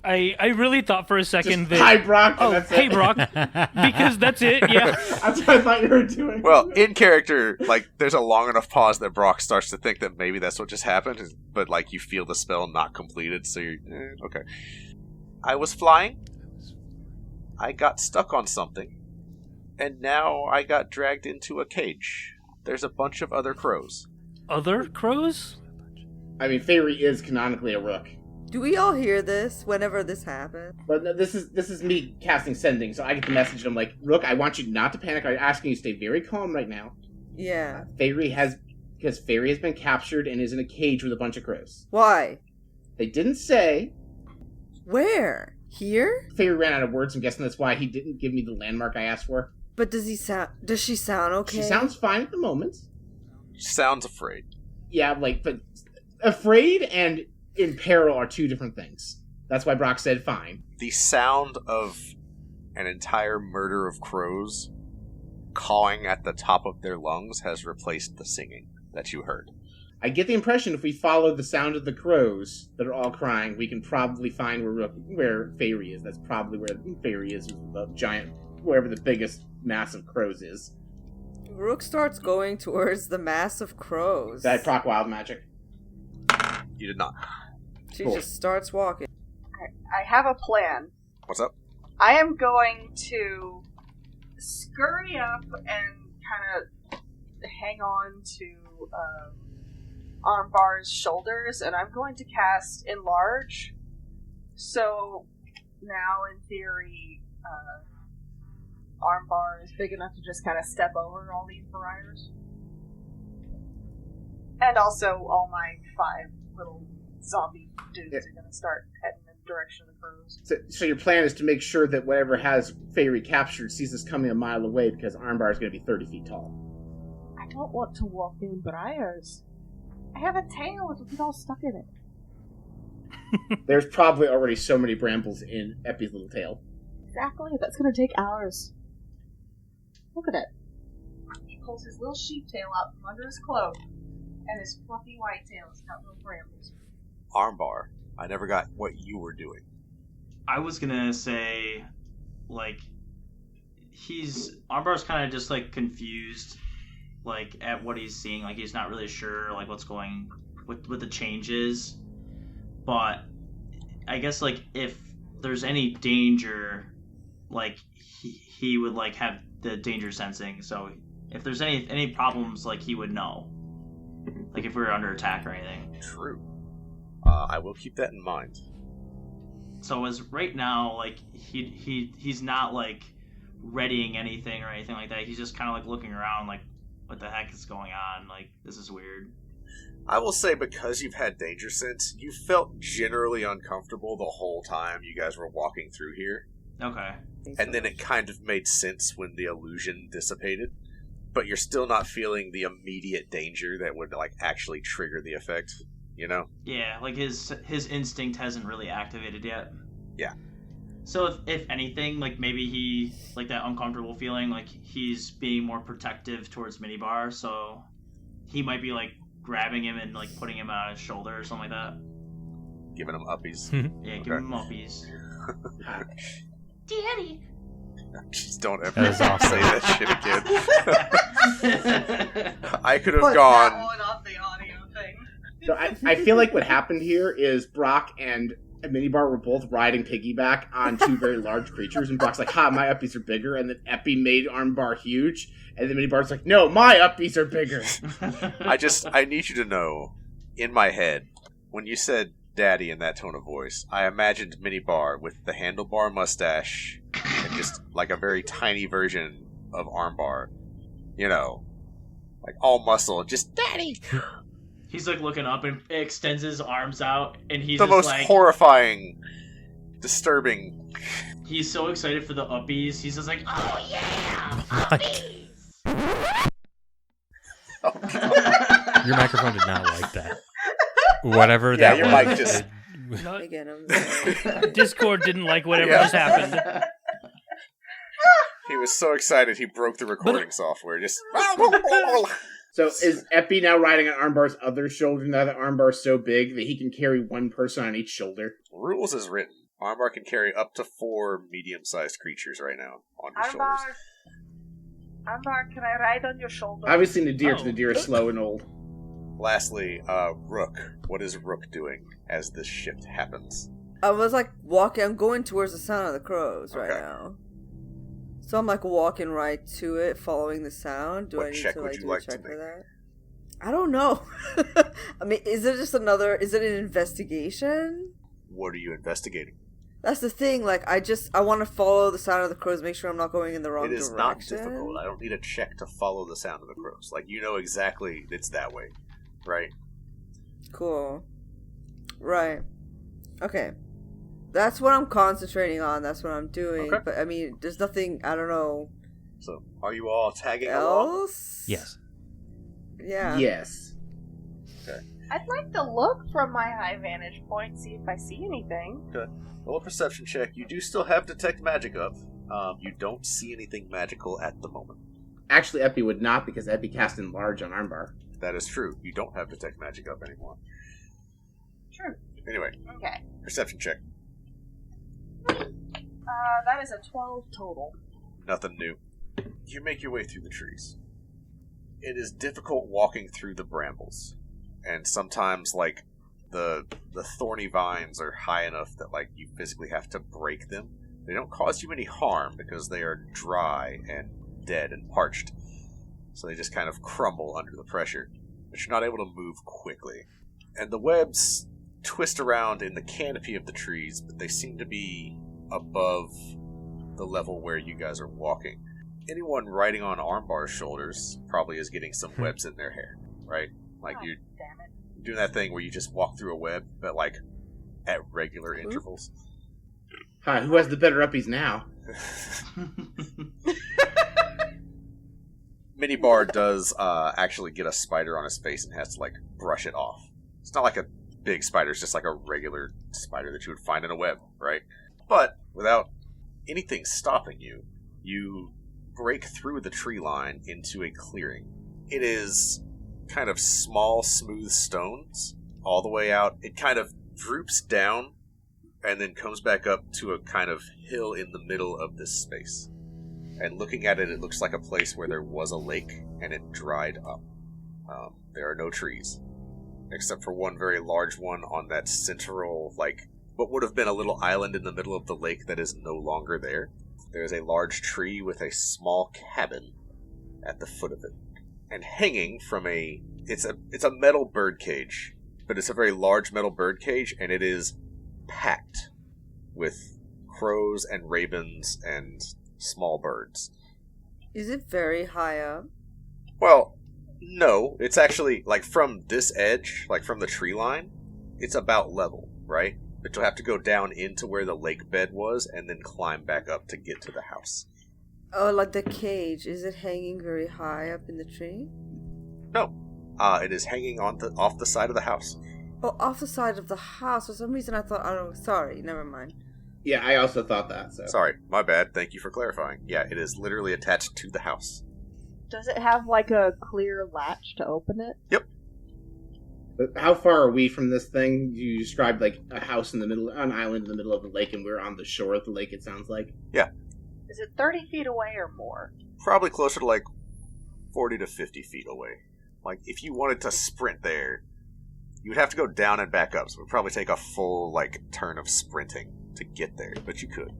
I really thought for a second Just, that... hi, Brock. Oh, that's hey, it. Brock. Because that's it, yeah. That's what I thought you were doing. Well, in character, there's a long enough pause that Brock starts to think that maybe that's what just happened, but you feel the spell not completed, so you're okay. I was flying. I got stuck on something, and now I got dragged into a cage. There's a bunch of other crows. Other crows? I mean, Faery is canonically a Rook. Do we all hear this whenever this happens? But no, this is me casting Sending, so I get the message, and I'm like, Rook, I want you not to panic. I'm asking you to stay very calm right now. Yeah. Because Faery has been captured and is in a cage with a bunch of crows. Why? They didn't say. Where? Here? Faery ran out of words. I'm guessing that's why he didn't give me the landmark I asked for. But does she sound okay? She sounds fine at the moment. Sounds afraid. Yeah, but afraid and in peril are two different things. That's why Brock said fine. The sound of an entire murder of crows cawing at the top of their lungs has replaced the singing that you heard. I get the impression if we follow the sound of the crows that are all crying, we can probably find where Faery is. That's probably where Faery is, the giant, wherever the biggest mass of crows is. Rook starts going towards the mass of crows. Did I proc wild magic? You did not. She just starts walking. I have a plan. What's up? I am going to scurry up and kind of hang on to Armbar's shoulders, and I'm going to cast Enlarge. So now, in theory, Armbar is big enough to just kind of step over all these barriers. And also, all my 5 little zombie dudes are going to start heading in the direction of the crows. So your plan is to make sure that whatever has Faery captured sees us coming a mile away, because Armbar is going to be 30 feet tall. I don't want to walk in briars. I have a tail, it'll get all stuck in it. There's probably already so many brambles in Epi's little tail. Exactly, that's gonna take hours. Look at it. He pulls his little sheep tail out from under his cloak, and his fluffy white tail has got little brambles. Armbar, I never got what you were doing. I was gonna say, like, Armbar's kind of just, like, confused, like, at what he's seeing. Like, he's not really sure, like, what's going with the changes. But I guess, like, if there's any danger, like, he would, like, have the danger sensing. So if there's any problems, like, he would know. Like, if we were under attack or anything. True. I will keep that in mind. So as right now, like, he's not, like, readying anything or anything like that. He's just kind of, like, looking around, like, what the heck is going on? Like, this is weird. I will say, because you've had danger sense, you felt generally uncomfortable the whole time you guys were walking through here. Okay. And then it kind of made sense when the illusion dissipated. But you're still not feeling the immediate danger that would, like, actually trigger the effect, you know? Yeah, like, his instinct hasn't really activated yet. Yeah. So if anything, like, maybe he, like, that uncomfortable feeling, like, he's being more protective towards Minibar, so he might be, like, grabbing him and, like, putting him on his shoulder or something like that. Giving him uppies. Yeah, give him uppies. Daddy! Just don't ever That is awesome. say that shit again. I could have gone... That one off the audio thing. So I feel like what happened here is Brock and Minibar were both riding piggyback on 2 very large creatures, and Brock's like, ha, my uppies are bigger, and then Epi made Armbar huge, and then Minibar's like, no, my uppies are bigger. I need you to know, in my head, when you said daddy in that tone of voice, I imagined Minibar with the handlebar mustache, and just, like, a very tiny version of Armbar. You know, like, all muscle, and just, daddy! He's, like, looking up and extends his arms out, and he's the just most like, horrifying, disturbing. He's so excited for the uppies. He's just like, oh yeah, uppies! Your microphone did not like that. Whatever that your was. mic just... Again, I'm sorry. Discord didn't like whatever just happened. He was so excited he broke the recording software. Just... So is Epi now riding on Armbar's other shoulder now that Armbar's so big that he can carry one person on each shoulder? Rules is written. Armbar can carry up to 4 medium-sized creatures right now on his shoulders. Armbar, can I ride on your shoulder? Obviously Nadir, because Nadir is slow and old. Lastly, Rook. What is Rook doing as this shift happens? I was like I'm going towards the sound of the crows right now. So I'm like walking right to it, following the sound. Do What I need check to would like you do like a check to for make? that? I don't know. I mean, is it just is it an investigation? What are you investigating? That's the thing, like, I want to follow the sound of the crows, make sure I'm not going in the wrong It is direction. not difficult. I don't need a check to follow the sound of the crows. Like, you know exactly it's that way, right? Cool. Right. Okay. That's what I'm concentrating on. That's what I'm doing. Okay. But, I mean, there's nothing, I don't know. So, are you all tagging along? Else? Yes. Yeah. Yes. Okay. I'd like to look from my high vantage point, see if I see anything. Okay. Roll a perception check. You do still have detect magic up. You don't see anything magical at the moment. Actually, Epi would not, because Epi cast Enlarge on Armbar. That is true. You don't have Detect Magic up anymore. True. Anyway. Okay. Perception check. That is a 12 total. Nothing new. You make your way through the trees. It is difficult walking through the brambles. And sometimes, like, the thorny vines are high enough that, like, you physically have to break them. They don't cause you any harm because they are dry and dead and parched. So they just kind of crumble under the pressure. But you're not able to move quickly. And the webs twist around in the canopy of the trees, but they seem to be above the level where you guys are walking. Anyone riding on Armbar's shoulders probably is getting some webs in their hair, right? Like you're doing that thing where you just walk through a web, but like at regular intervals. Hi, who has the better uppies now? Minibar does actually get a spider on his face and has to like brush it off. It's not like a big spider, it's just like a regular spider that you would find in a web, right? But without anything stopping you, you break through the tree line into a clearing. It is kind of small, smooth stones all the way out. It kind of droops down and then comes back up to a kind of hill in the middle of this space. And looking at it, it looks like a place where there was a lake and it dried up. There are no trees, except for one very large one on that central, like, what would have been a little island in the middle of the lake that is no longer there. There is a large tree with a small cabin at the foot of it. And hanging from it's a metal bird cage, but it's a very large metal bird cage, and it is packed with crows and ravens and small birds. Is it very high up? Well, no. It's actually, like, from this edge, like from the tree line, it's about level, right? But you'll have to go down into where the lake bed was and then climb back up to get to the house. Oh, like the cage. Is it hanging very high up in the tree? No. It is hanging off the side of the house. Oh, off the side of the house. For some reason I thought, sorry, never mind. Yeah, I also thought that. So. Sorry, my bad. Thank you for clarifying. Yeah, it is literally attached to the house. Does it have like a clear latch to open it? Yep. But how far are we from this thing? You described like a house in the middle, an island in the middle of the lake, and we're on the shore of the lake, it sounds like. Yeah. Is it 30 feet away or more? Probably closer to like 40 to 50 feet away. Like, if you wanted to sprint there, you would have to go down and back up, so it would probably take a full, like, turn of sprinting to get there, but you could.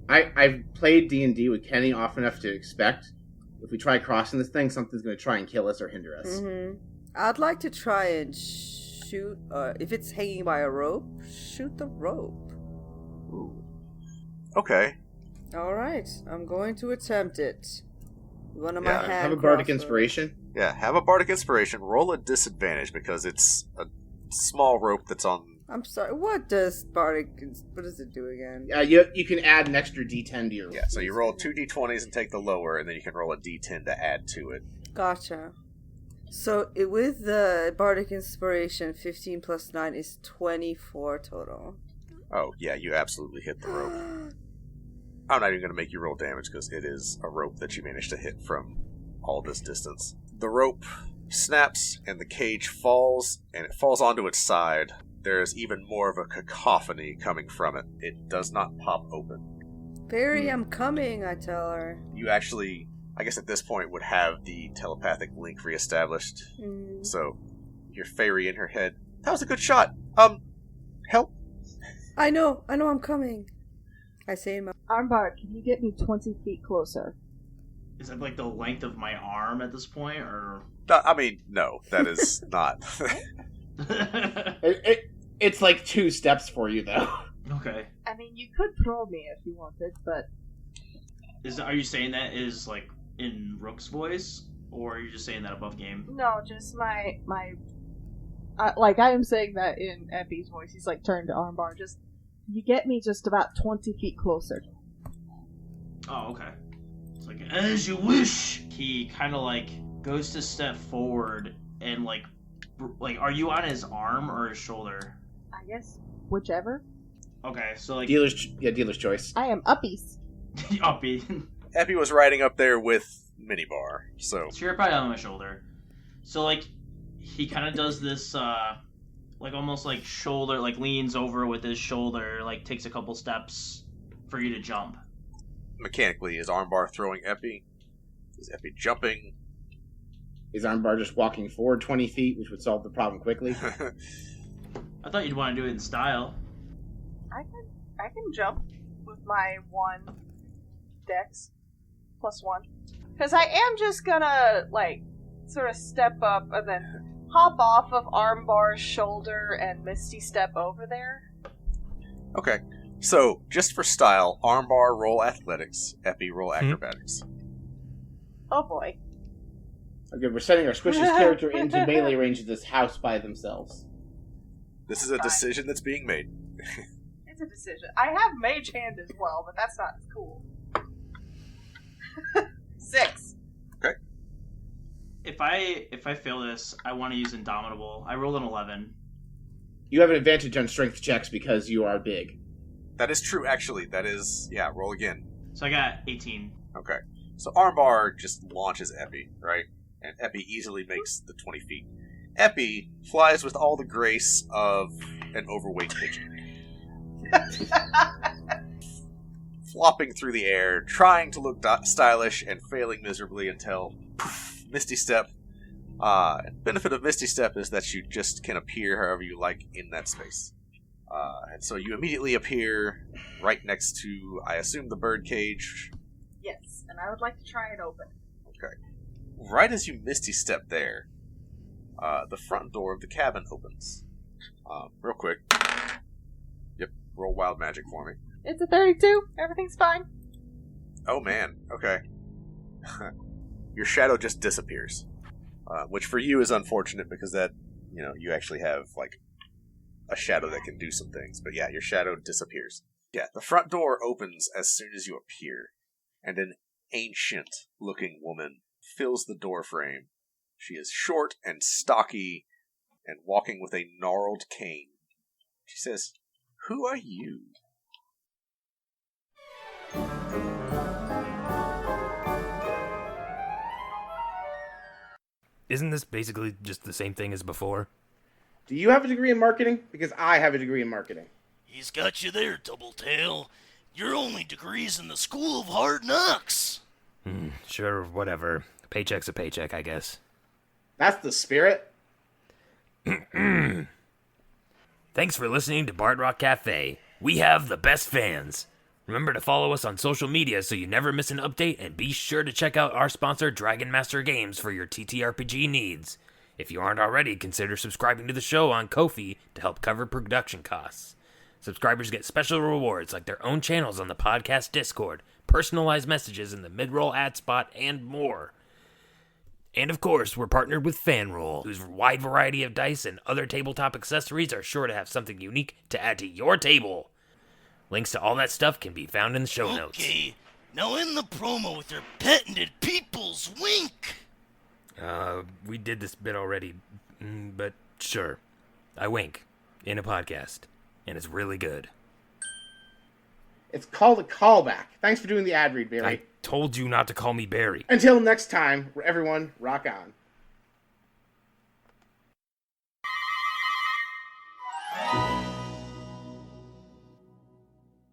I've played D&D with Kenny often enough to expect if we try crossing this thing, something's going to try and kill us or hinder us. Mm-hmm. I'd like to try and shoot, if it's hanging by a rope, shoot the rope. Ooh. Okay. Alright, I'm going to attempt it. One of my hand have a bardic inspiration. Yeah, have a bardic inspiration. Roll a disadvantage because it's a small rope that's on. I'm sorry. What does bardic? What does it do again? You can add an extra D10 to your. Yeah, so you roll 2 D20s and take the lower, and then you can roll a D10 to add to it. Gotcha. So with the bardic inspiration, 15 plus 9 is 24 total. Oh yeah, you absolutely hit the rope. I'm not even going to make you roll damage because it is a rope that you managed to hit from all this distance. The rope snaps and the cage falls, and it falls onto its side. There is even more of a cacophony coming from it. It does not pop open. Faery, I'm coming, I tell her. You actually, I guess at this point, would have the telepathic link reestablished. So, your Faery in her head. That was a good shot. Help. I know, I'm coming. I say in my... Armbar, can you get me 20 feet closer? Is that like the length of my arm at this point, or? I mean, no, that is not. It's like 2 steps for you, though. Okay. I mean, you could throw me if you wanted, but... Are you saying that is like in Rook's voice, or are you just saying that above game? No, just my like I am saying that in Effie's voice. He's like turned to Armbar. Just you get me just about 20 feet closer. Oh, okay. It's like as you wish. He kind of like goes to step forward and like are you on his arm or his shoulder? I guess whichever. Okay, so like dealer's choice. I am uppies. Uppy. Epi was riding up there with Minibar, so you're probably on my shoulder. So like he kind of does this, like almost like shoulder, like leans over with his shoulder, like takes a couple steps for you to jump. Mechanically, is Armbar throwing Epi? Is Epi jumping? Is Armbar just walking forward 20 feet, which would solve the problem quickly? I thought you'd want to do it in style. I can jump with my 1 dex plus 1. Because I am just gonna, like, sort of step up and then hop off of Armbar's shoulder and Misty step over there. Okay. So, just for style, Armbar roll athletics, Epi roll acrobatics. Oh boy. Okay, we're sending our Squishes character into melee range of this house by themselves. This is a decision that's being made. It's a decision. I have Mage Hand as well, but that's not as cool. 6. Okay. If I fail this, I want to use Indomitable. I rolled an 11. You have an advantage on strength checks because you are big. That is true, actually. That is... Yeah, roll again. So I got 18. Okay. So Armbar just launches Epi, right? And Epi easily makes the 20 feet. Epi flies with all the grace of an overweight pigeon. Flopping through the air, trying to look stylish and failing miserably until poof, Misty Step. Benefit of Misty Step is that you just can appear however you like in that space. And so you immediately appear right next to, I assume, the bird cage. Yes, and I would like to try and open. Okay. Right as you Misty Step there, the front door of the cabin opens. Real quick. Yep, roll wild magic for me. It's a 32. Everything's fine. Oh man, okay. Your shadow just disappears. Which for you is unfortunate because that, you actually have, like, a shadow that can do some things. But yeah, your shadow disappears. Yeah, the front door opens as soon as you appear, and an ancient-looking woman fills the doorframe. She is short and stocky and walking with a gnarled cane. She says, "Who are you?" Isn't this basically just the same thing as before? Do you have a degree in marketing? Because I have a degree in marketing. He's got you there, Doubletail. Your only degree's in the School of Hard Knocks. Sure, whatever. Paycheck's a paycheck, I guess. That's the spirit. Thanks for listening to Bard Rock Cafe. We have the best fans. Remember to follow us on social media so you never miss an update, and be sure to check out our sponsor, Dragon Master Games, for your TTRPG needs. If you aren't already, consider subscribing to the show on Ko-fi to help cover production costs. Subscribers get special rewards like their own channels on the podcast Discord, personalized messages in the mid-roll ad spot, and more. And of course, we're partnered with FanRoll, whose wide variety of dice and other tabletop accessories are sure to have something unique to add to your table. Links to all that stuff can be found in the show notes. Okay, now in the promo with your patented people's wink. We did this bit already, but sure. I wink in a podcast, and it's really good. It's called a callback. Thanks for doing the ad read, Barry. I told you not to call me Barry. Until next time, everyone, rock on.